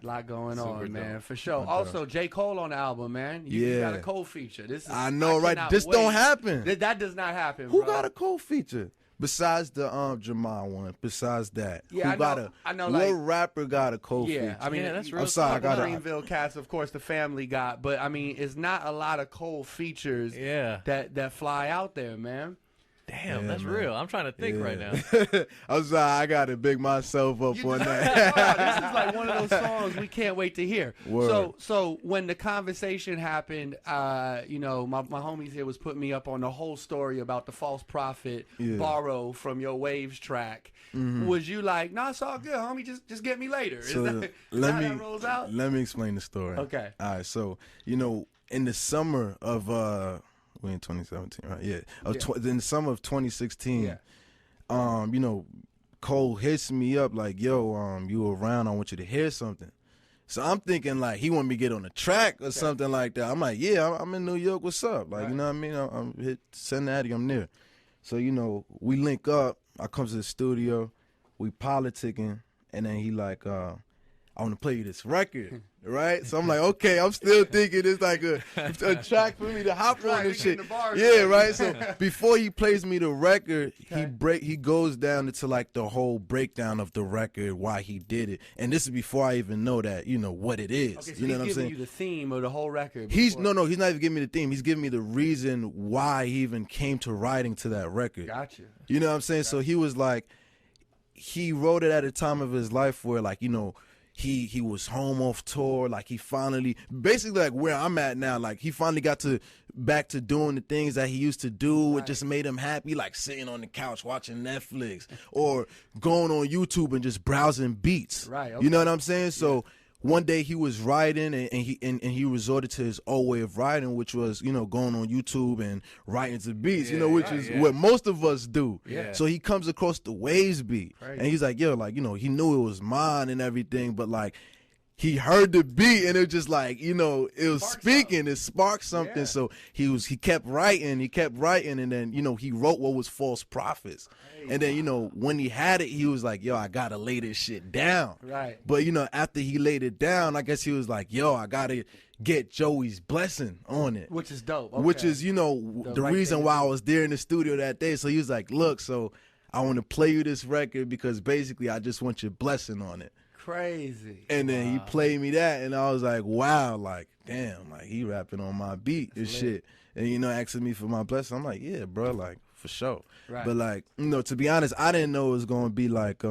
A lot going Super on, dope. man, for sure. Okay. Also, J. Cole on the album, man. You got a Yeah. Cole feature. This is, I know, right? cannot This wait. don't happen. That does not happen, Who bro. got a co-feature besides the Jamal one? Besides that, Yeah, who got I know, what like, rapper got a co-feature? Yeah, I mean, Yeah, that's you- real I'm sorry, I got it. Greenville cats, of course, the family got, but I mean, it's not a lot of Cole features Yeah. that fly out there, man. Damn, Yeah, that's man. real. I'm trying to think right now. I'm sorry, I gotta big myself up on Wow, that. this is like one of those songs we can't wait to hear. Word. So when the conversation happened, you know, my homies here was putting me up on the whole story about the false prophet Yeah. borrow from your Waves track. Was you like, nah, it's all good, homie, just get me later? Is So that how that rolls out? let me explain the story. Okay. All right. So you know, in the summer of we in 2017, right? Yeah. In the summer of 2016, Yeah. you know, Cole hits me up like, "Yo, you around? I want you to hear something." So I'm thinking like he want me to get on the track or something like that. I'm like, "Yeah, I'm in New York. What's up?" Like, you know what I mean? I'm hit Cincinnati. I'm there. So you know, we link up. I come to the studio. We politicking, and then he like, "I want to play you this record." Right, so I'm like, okay, I'm still thinking it's like a track for me to hop on Right, and we shit. getting the bars Yeah, ready. right. So before he plays me the record, Okay. he goes down into like the whole breakdown of the record, why he did it, and this is before I even know that what it is. Okay, so you know he's what I'm giving saying? you the theme of the whole record. He's before- he's not even giving me the theme. He's giving me the reason why he even came to writing to that record. Gotcha. You know what I'm saying? So he was like, he wrote it at a time of his life where like, he was home off tour, like he finally, basically like where I'm at now, like he finally got back to doing the things that he used to do. It just made him happy, like sitting on the couch watching Netflix or going on YouTube and just browsing beats. Right, You know okay. what I'm saying? So one day he was writing and he resorted to his old way of writing, which was, going on YouTube and writing to beats, which is what most of us do. Yeah. So he comes across the Waves beat Right. and he's like, yo, like, he knew it was mine and everything, but like he heard the beat and it was just like, it was speaking, it sparked something. Yeah. So he kept writing, and then, he wrote what was False Prophets. And then, when he had it, he was like, yo, I gotta lay this shit down. Right. But, after he laid it down, I guess he was like, yo, I gotta get Joey's blessing on it. Which is dope. Which okay. is, the right reason thing why to I do. was there in the studio that day. So he was like, look, so I want to play you this record because basically I just want your blessing on it. Crazy. And then he played me that, and I was like, wow, like, damn, like, he rapping on my beat and shit. And, asking me for my blessing. I'm like, yeah, bro, like, for sure. Right. But, like, to be honest, I didn't know it was going to be like,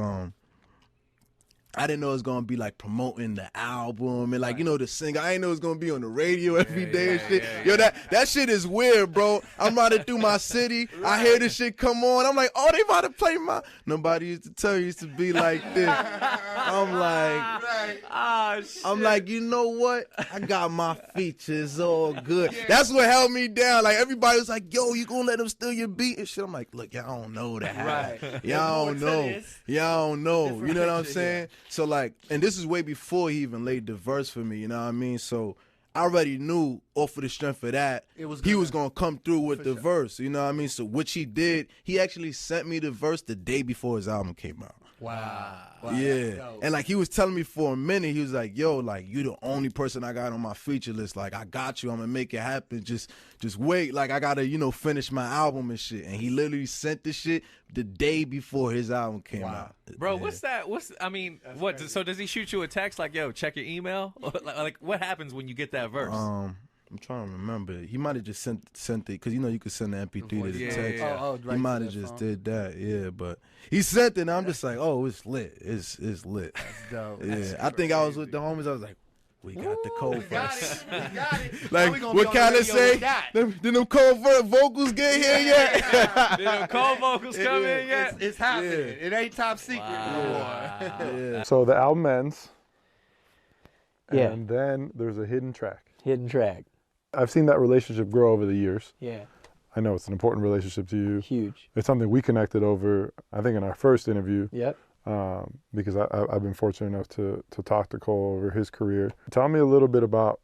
promoting the album and like, the singer. I didn't know it was gonna be on the radio every day and shit. Yo, that shit is weird, bro. I'm riding through my city. I hear this shit come on. I'm like, oh, they about to play my. Nobody used to tell you it used to be like this. I'm like, I'm like, you know what? I got my features all good. That's what held me down. Like everybody was like, yo, you gonna let them steal your beat and shit? I'm like, look, y'all don't know that. Right. Y'all don't There's more to know. this. Y'all don't know. Different You know what I'm picture, saying? So like, and this is way before he even laid the verse for me, you know what I mean? So I already knew off of the strength of that, It was he gonna- was gonna come through with For the sure. verse, you know what I mean? So which he did. He actually sent me the verse the day before his album came out. Wow. Yeah. That's dope. And like he was telling me for a minute, he was like, yo, like you the only person I got on my feature list. Like I got you. I'm gonna make it happen. Just wait. Like I gotta, finish my album and shit. And he literally sent the shit the day before his album came out. Bro, Yeah. what's that? What? So does he shoot you a text like, "Yo, check your email"? like, what happens when you get that verse? I'm trying to remember. He might have just sent it because you could send the MP3 to the Yeah, text. yeah. Oh, right He might to have that just phone. did that, yeah. But he sent it, and I'm just like, oh, it's lit. It's lit. Dope. Yeah, I think I was with the homies. I was like, we got the code Got verse. it. We got it. Like, Now we gonna what be on the kind of radio say? with that. Did them code vocals get here yet? Did the cold vocals come in yet? It's happening. It ain't top secret no more. Yeah. So the album ends, Yeah. and then there's a hidden track. Hidden track. I've seen that relationship grow over the years. Yeah. I know it's an important relationship to you. Huge. It's something we connected over, I think, in our first interview, Yep. because I've been fortunate enough to talk to Cole over his career. Tell me a little bit about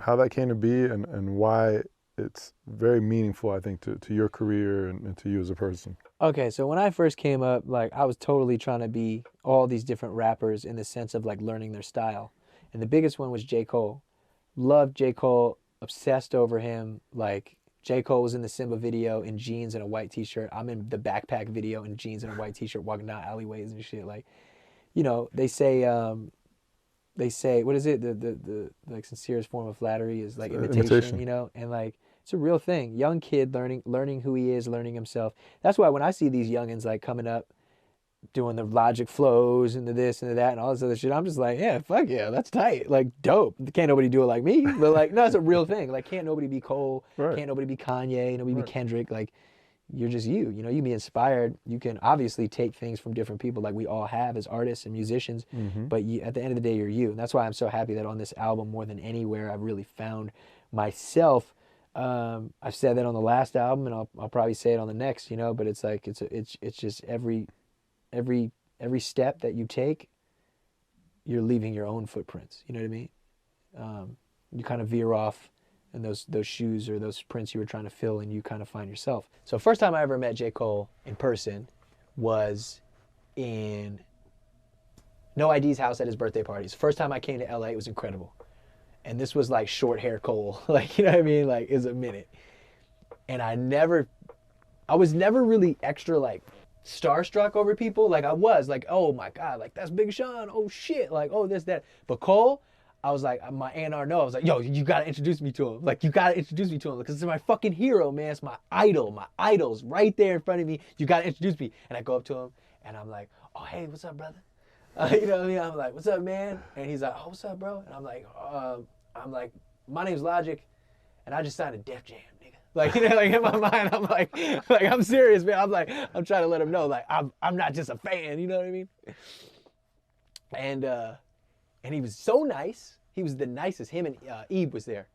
how that came to be and why it's very meaningful, I think, to your career and to you as a person. Okay, so when I first came up, like I was totally trying to be all these different rappers in the sense of like learning their style. And the biggest one was J. Cole. Loved J. Cole, obsessed over him. Like, J. Cole was in the Simba video in jeans and a white t-shirt. I'm in the Backpack video in jeans and a white t-shirt walking down alleyways and shit. Like, you know, they say, what is it? The like sincerest form of flattery is like imitation, you know? And like, it's a real thing. Young kid learning who he is, learning himself. That's why when I see these youngins like coming up, doing the Logic flows and the this and the that and all this other shit, I'm just like, yeah, fuck yeah, that's tight. Like, dope. Can't nobody do it like me. But like, no, it's a real thing. Like, can't nobody be Cole. Right. Can't nobody be Kanye. Nobody be Kendrick. Like, you're just you. You know, you be inspired. You can obviously take things from different people like we all have as artists and musicians. But you, at the end of the day, you're you. And that's why I'm so happy that on this album, more than anywhere, I've really found myself. I've said that on the last album, and I'll probably say it on the next, you know, but it's like, it's just every step that you take, you're leaving your own footprints. You know what I mean? You kind of veer off in those shoes or those prints you were trying to fill, and you kind of find yourself. So first time I ever met J. Cole in person was in No ID's house at his birthday parties. First time I came to LA, it was incredible. And this was like short hair Cole. Like, you know what I mean? Like, it's a minute. And I was never really extra like starstruck over people. Like, I was like, oh my God, like that's Big Sean. Oh shit. Like, oh this, that. But Cole, I was like, my A&R no. I was like, yo, you gotta introduce me to him. Like, you gotta introduce me to him. Because it's my fucking hero, man. It's my idol. My idol's right there in front of me. You gotta introduce me. And I go up to him and I'm like, oh, hey, what's up, brother? You know what I mean? I'm like, what's up, man? And he's like, oh, what's up, bro? And I'm like, my name's Logic, and I just signed a Def Jam, nigga. Like, you know, like in my mind, I'm like I'm serious, man. I'm trying to let him know, like, I'm not just a fan, you know what I mean? And he was so nice. He was the nicest. Him and Ebe was there,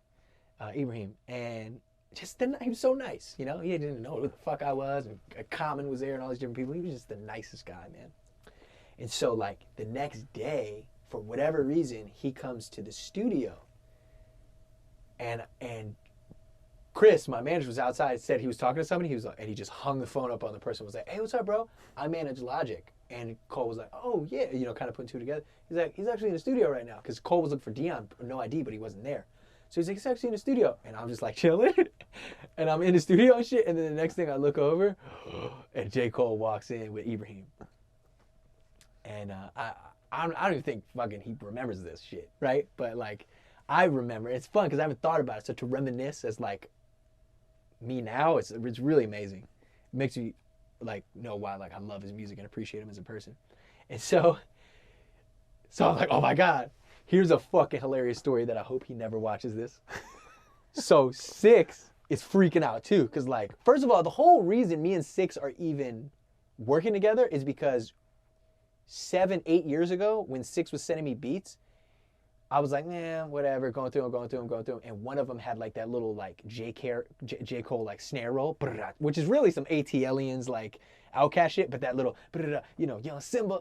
Ibrahim, and he was so nice, you know? He didn't know who the fuck I was, and Common was there and all these different people. He was just the nicest guy, man. And so, like, the next day, for whatever reason, he comes to the studio. And Chris, my manager, was outside, said he was talking to somebody. He was like, and he just hung the phone up on the person. Was like, hey, what's up, bro? I manage Logic. And Cole was like, oh yeah, you know, kind of putting two together. He's like, he's actually in the studio right now, because Cole was looking for Dion, no ID, but he wasn't there. So he's like, he's actually in the studio, and I'm just like chilling, and I'm in the studio and shit. And then the next thing I look over, and J. Cole walks in with Ibrahim, and I don't even think fucking he remembers this shit, right? But like, I remember. It's fun because I haven't thought about it. So to reminisce as like me now, it's really amazing. It makes me like know why like I love his music and appreciate him as a person. And so I'm like, oh my God, here's a fucking hilarious story that I hope he never watches this. So Six is freaking out too, because like, first of all, the whole reason me and Six are even working together is because 7-8 years ago, when Six was sending me beats, I was like, nah, whatever, going through them. And one of them had like that little like J. Cole like snare roll, which is really some ATLians like Outkast shit, but that little, you know, Young Simba,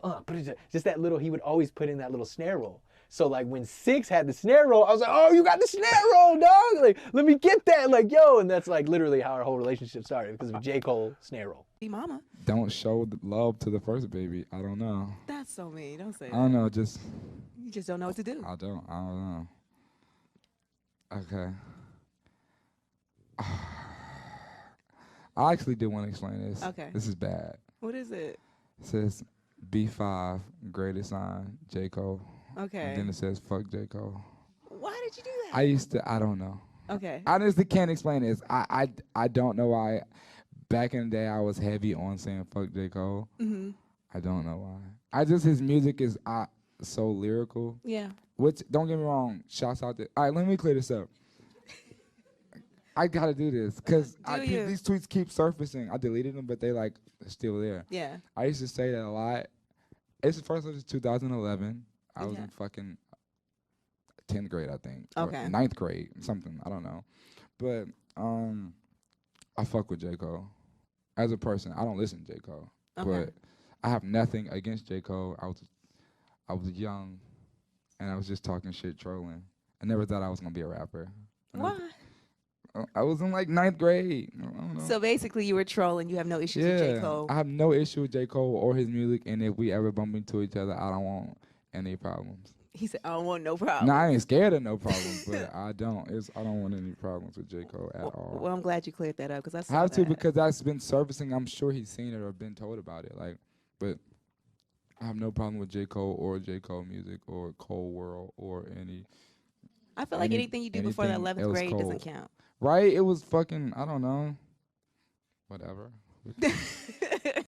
just that little, he would always put in that little snare roll. So like when Six had the snare roll, I was like, oh, you got the snare roll, dog. Like, let me get that. Like, yo. And that's like literally how our whole relationship started, because of J. Cole snare roll. Mama. Don't show the love to the first baby. I don't know. That's so mean. Don't say that. I don't know. Just. You just don't know what to do. I don't know. Okay. I actually do want to explain this. Okay. This is bad. What is it? It says B5, greatest sign, J. Cole. Okay. And then it says fuck J. Cole. Why did you do that? I don't know. Okay. I honestly can't explain this. I don't know why. Back in the day, I was heavy on saying fuck J. Cole. Mm-hmm. I don't know why. His music is so lyrical. Yeah. Which, don't get me wrong, shouts out to. All right, let me clear this up. I gotta do this because these tweets keep surfacing. I deleted them, but they like still there. Yeah. I used to say that a lot. It's the first was 2011. I was in fucking 10th grade, I think. Okay. Or 9th grade, something. I don't know. But I fuck with J. Cole. As a person, I don't listen to J. Cole. Okay. But I have nothing against J. Cole. I was young, and I was just talking shit, trolling. I never thought I was gonna be a rapper. Why? I was in like 9th grade. I don't know. So basically, you were trolling. You have no issues with J. Cole. I have no issue with J. Cole or his music, and if we ever bump into each other, I don't want any problems. He said, I don't want no problem. No, I ain't scared of no problems, but I don't want any problems with J. Cole at all. Well, I'm glad you cleared that up because I saw have to that. because that's been surfacing. I'm sure he's seen it or been told about it. Like, but I have no problem with J. Cole or J. Cole music or Cole World or any. I feel like anything you do before the 11th grade Cole. doesn't count. Right? It was fucking, I don't know. Whatever.